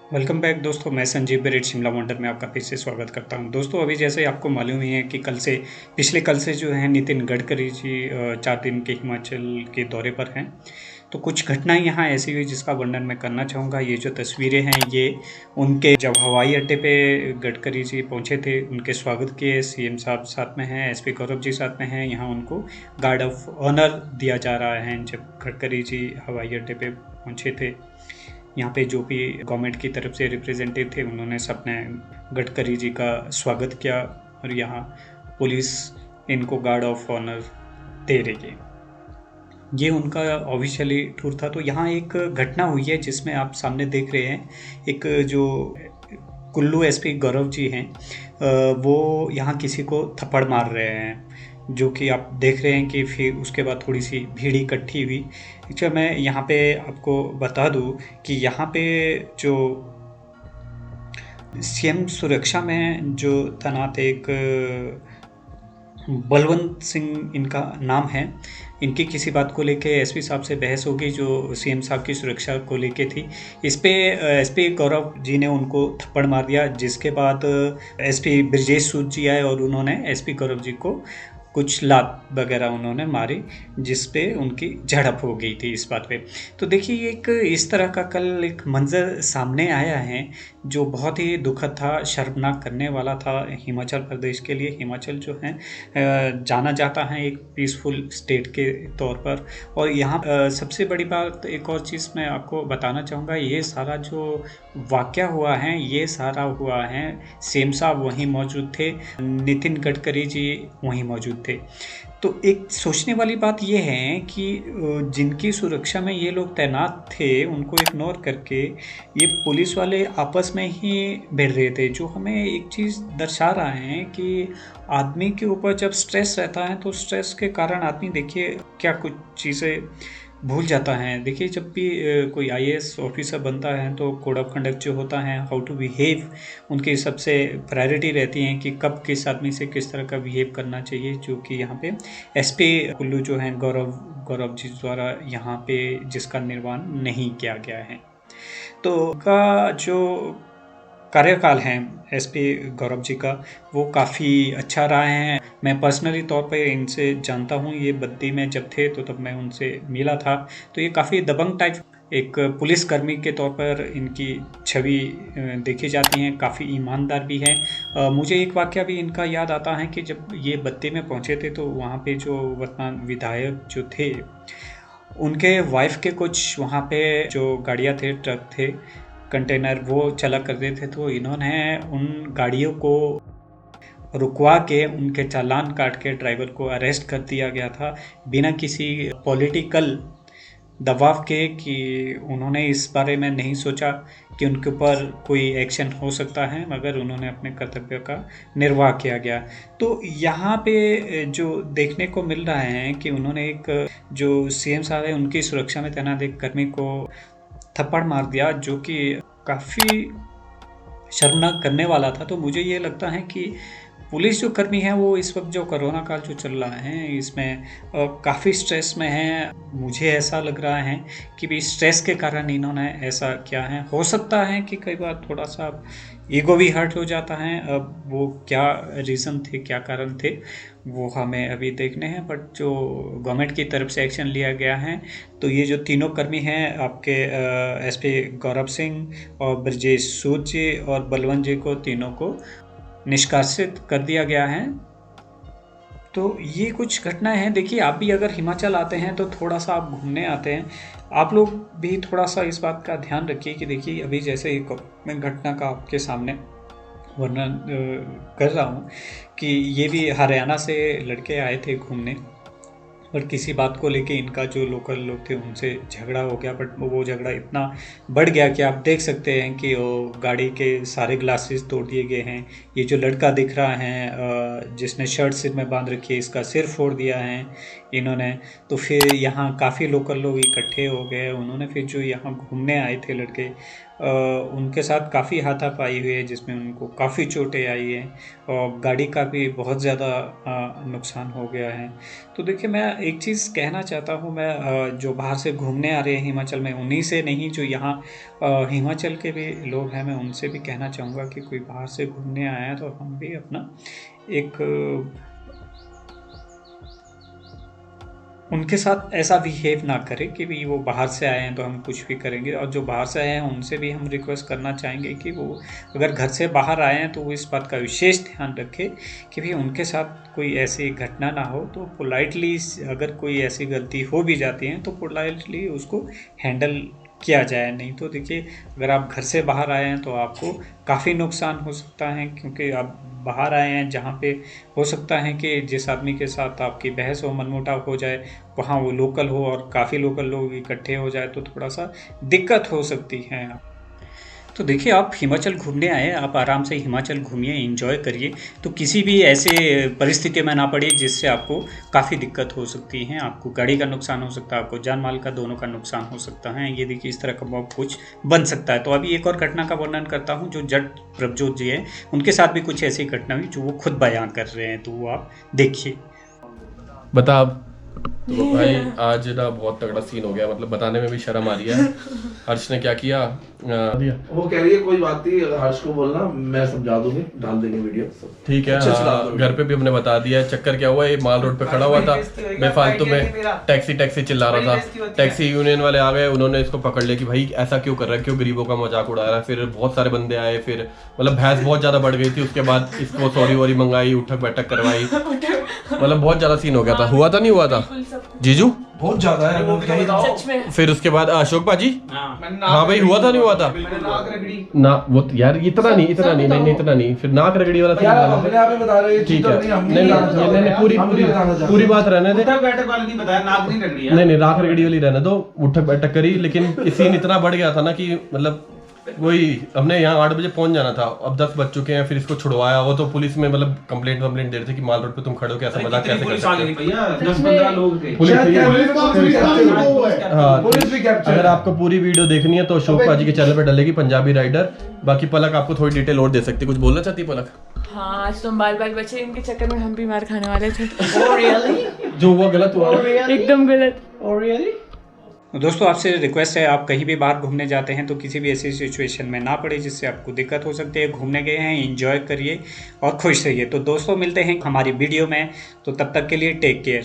Welcome back दोस्तों। मैं Sanjeev बेरेट Shimla wonder में आपका फिर से स्वागत करता हूं। दोस्तों अभी जैसे आपको मालूम ही है कि पिछले कल से जो है नितिन गडकरी जी 4 दिन के हिमाचल के दौरे पर हैं। तो कुछ घटनाएं यहाँ ऐसी हुई जिसका वर्णन मैं करना चाहूँगा। ये जो तस्वीरें हैं ये उनके जब हवाई अड्डे पे गडकरी जी पहुँचे थे, उनके स्वागत के सीएम साहब साथ में हैं, एसपी गौरव जी साथ में हैं। यहाँ उनको गार्ड ऑफ ऑनर दिया जा रहा है जब गडकरी जी हवाई अड्डे पे पहुँचे थे। यहाँ पे जो भी गवर्नमेंट की तरफ से रिप्रेजेंटेटिव थे उन्होंने सबने गडकरी जी का स्वागत किया और यहाँ पुलिस इनको गार्ड ऑफ ऑनर दे रही है। ये उनका ऑफिशियली टूर था। तो यहाँ एक घटना हुई है जिसमें आप सामने देख रहे हैं, एक जो कुल्लू एसपी गौरव जी हैं वो यहाँ किसी को थप्पड़ मार रहे हैं, जो कि आप देख रहे हैं कि फिर उसके बाद थोड़ी सी भीड़ इकट्ठी हुई। अच्छा, मैं यहाँ पे आपको बता दूँ कि यहाँ पे जो सीएम सुरक्षा में जो तैनात एक बलवंत सिंह इनका नाम है, इनकी किसी बात को लेके एसपी साहब से बहस होगी जो सीएम साहब की सुरक्षा को लेके थी। इस पे एसपी गौरव जी ने उनको थप्पड़ मार दिया, जिसके बाद एसपी ब्रजेश सूद जी आए और उन्होंने एसपी गौरव जी को कुछ लात वगैरह उन्होंने मारी, जिस पे उनकी झड़प हो गई थी इस बात पे। तो देखिए एक इस तरह का कल एक मंजर सामने आया है जो बहुत ही दुखद था, शर्मनाक करने वाला था हिमाचल प्रदेश के लिए। हिमाचल जो है जाना जाता है एक पीसफुल स्टेट के तौर पर। और यहाँ सबसे बड़ी बात एक और चीज़ मैं आपको बताना चाहूँगा, ये सारा जो वाक़या हुआ है ये सारा हुआ है, सीएम साहब वहीं मौजूद थे, नितिन गडकरी जी वहीं मौजूद थे। तो एक सोचने वाली बात ये है कि जिनकी सुरक्षा में ये लोग तैनात थे उनको इग्नोर करके ये पुलिस वाले आपस में ही भिड़ रहे थे, जो हमें एक चीज़ दर्शा रहा है कि आदमी के ऊपर जब स्ट्रेस रहता है तो स्ट्रेस के कारण आदमी देखिए क्या कुछ चीज़ें भूल जाता है। देखिए जब भी कोई आईएएस ऑफिसर बनता है तो कोड ऑफ कंडक्ट जो होता है, हाउ टू बिहेव, उनकी सबसे प्रायोरिटी रहती है कि कब किस आदमी से किस तरह का बिहेव करना चाहिए, जो कि यहाँ पे एसपी कुल्लू जो हैं गौरव जी द्वारा यहाँ पे जिसका निर्वहन नहीं किया गया है। तो का जो कार्यकाल है एसपी गौरव जी का वो काफ़ी अच्छा रहा है। मैं पर्सनली तौर पे इनसे जानता हूँ, ये बद्दी में जब थे तो तब मैं उनसे मिला था। तो ये काफ़ी दबंग टाइप एक पुलिसकर्मी के तौर पर इनकी छवि देखी जाती है, काफ़ी ईमानदार भी है। मुझे एक वाक़या भी इनका याद आता है कि जब ये बद्दी में पहुँचे थे तो वहाँ पे जो वर्तमान विधायक जो थे उनके वाइफ के कुछ वहाँ पे जो गाड़ियाँ थे, ट्रक थे, कंटेनर वो चला करते थे, तो इन्होंने उन गाड़ियों को रुकवा के उनके चालान काट के ड्राइवर को अरेस्ट कर दिया गया था, बिना किसी पॉलिटिकल दबाव के कि उन्होंने इस बारे में नहीं सोचा कि उनके ऊपर कोई एक्शन हो सकता है, मगर उन्होंने अपने कर्तव्य का निर्वाह किया गया। तो यहाँ पे जो देखने को मिल रहा है कि उन्होंने एक जो सीएम साहब है उनकी सुरक्षा में तैनात एक कर्मी को थप्पड़ मार दिया, जो कि काफ़ी शर्मनाक करने वाला था। तो मुझे ये लगता है कि पुलिस जो कर्मी है वो इस वक्त जो कोरोना काल जो चल रहा है इसमें काफ़ी स्ट्रेस में है। मुझे ऐसा लग रहा है कि भी स्ट्रेस के कारण इन्होंने ऐसा किया है। हो सकता है कि कई बार थोड़ा सा ईगो भी हर्ट हो जाता है। अब वो क्या रीज़न थे, क्या कारण थे, वो हमें अभी देखने हैं। बट जो गवर्नमेंट की तरफ से एक्शन लिया गया है, तो ये जो तीनों कर्मी हैं आपके एसपी गौरव सिंह और ब्रजेश सूद जी और बलवंत जी को, तीनों को निष्कासित कर दिया गया है। तो ये कुछ घटनाएं हैं। देखिए आप भी अगर हिमाचल आते हैं तो थोड़ा सा आप घूमने आते हैं, आप लोग भी थोड़ा सा इस बात का ध्यान रखिए कि देखिए अभी जैसे एक मैं घटना का आपके सामने वर्णन कर रहा हूँ कि ये भी हरियाणा से लड़के आए थे घूमने और किसी बात को लेके इनका जो लोकल लोग थे उनसे झगड़ा हो गया। बट वो झगड़ा इतना बढ़ गया कि आप देख सकते हैं कि वो गाड़ी के सारे ग्लासेस तोड़ दिए गए हैं। ये जो लड़का दिख रहा है जिसने शर्ट सिर में बांध रखी है, इसका सिर फोड़ दिया है इन्होंने। तो फिर यहाँ काफ़ी लोकल लोग इकट्ठे हो गए, उन्होंने फिर जो यहाँ घूमने आए थे लड़के उनके साथ काफ़ी हाथापाई हुई है, जिसमें उनको काफ़ी चोटें आई हैं और गाड़ी का भी बहुत ज़्यादा नुकसान हो गया है। तो देखिए, मैं एक चीज़ कहना चाहता हूँ, मैं जो बाहर से घूमने आ रहे हैं हिमाचल में, उन्हीं से नहीं, जो यहाँ हिमाचल के भी लोग हैं, मैं उनसे भी कहना चाहूँगा कि कोई बाहर से घूमने आया है तो हम भी अपना एक उनके साथ ऐसा बिहेव ना करें कि भी वो बाहर से आए हैं तो हम कुछ भी करेंगे, और जो बाहर से आए हैं उनसे भी हम रिक्वेस्ट करना चाहेंगे कि वो अगर घर से बाहर आए हैं तो वो इस बात का विशेष ध्यान रखें कि भी उनके साथ कोई ऐसी घटना ना हो। तो पोलाइटली, अगर कोई ऐसी गलती हो भी जाती है तो पोलाइटली उसको हैंडल किया जाए। नहीं तो देखिए, अगर आप घर से बाहर आए हैं तो आपको काफ़ी नुकसान हो सकता है, क्योंकि आप बाहर आए हैं जहाँ पे हो सकता है कि जिस आदमी के साथ आपकी बहस हो, मनमुटाव हो जाए, वहाँ वो लोकल हो और काफ़ी लोकल लोग इकट्ठे हो जाए तो थोड़ा सा दिक्कत हो सकती है। तो देखिए, आप हिमाचल घूमने आए हैं, आप आराम से हिमाचल घूमिए, एंजॉय करिए। तो किसी भी ऐसे परिस्थिति में ना पड़े जिससे आपको काफ़ी दिक्कत हो सकती है। आपको गाड़ी का नुकसान हो सकता है, आपको जान माल का दोनों का नुकसान हो सकता है। ये देखिए, इस तरह का बहुत कुछ बन सकता है। तो अभी एक और घटना का वर्णन करता हूँ, जो जट प्रभजोत जी हैं, उनके साथ भी कुछ ऐसी घटना हुई जो वो खुद बयान कर रहे हैं, तो वो आप देखिए। बता अब। तो भाई आज ना बहुत तगड़ा सीन हो गया, मतलब बताने में भी शर्म आ रही है। हर्ष ने क्या किया वो कह रही है कोई बात नहीं, हर्ष को बोलना, मैं समझा दूंगी, डाल देंगे वीडियो। ठीक है। घर पे भी हमने बता दिया है। चक्कर क्या हुआ, ये माल रोड पे खड़ा हुआ था, बेफालतू में टैक्सी चिल्ला रहा था। टैक्सी यूनियन वाले आ गए, उन्होंने इसको पकड़ लिया कि भाई ऐसा क्यों कर रहा है, क्यों गरीबों का मजाक उड़ा रहा है। फिर बहुत सारे बंदे आए, फिर मतलब बहस बहुत ज्यादा बढ़ गई थी। उसके बाद इसको सॉरी वॉरी मंगाई, उठक बैठक करवाई, मतलब बहुत ज्यादा सीन हो गया था। हुआ था नहीं हुआ था जीजू, बहुत ज्यादा है। फिर उसके बाद अशोक पाजी, हाँ भाई, हुआ था नहीं हुआ था ना वो यार, इतना नहीं इतना नहीं। फिर नाक रगड़ी वाला ठीक है, नहीं पूरी बात रहने दे। नहीं, नाक रगड़ी वाली रहने दो, उठक बैठक करी, लेकिन सीन इतना बढ़ गया था ना कि मतलब वही, हमने यहाँ 8 बजे पहुंच जाना था, अब 10 बज चुके हैं। फिर इसको छुड़वाया, वो तो पुलिस में मतलब कंप्लेंट दे रहे थे कि माल रोड पे तुम खड़े हो, कैसे मजाक कैसे कर सकते हो। अगर आपको पूरी वीडियो देखनी है तो अशोक पाजी के चैनल पे डलेगी, पंजाबी राइडर। बाकी पलक आपको थोड़ी डिटेल और दे सकती, कुछ बोलना चाहती है पलक? हाँ, आज तुम बाल बचे, इनके चक्कर में हम भी मार खाने वाले थे। जो हुआ गलत हुआ, एकदम गलत। दोस्तों, आपसे रिक्वेस्ट है, आप कहीं भी बाहर घूमने जाते हैं तो किसी भी ऐसी सिचुएशन में ना पड़े जिससे आपको दिक्कत हो सकती है। घूमने गए हैं, एंजॉय करिए और खुश रहिए। तो दोस्तों, मिलते हैं हमारी वीडियो में, तो तब तक के लिए टेक केयर।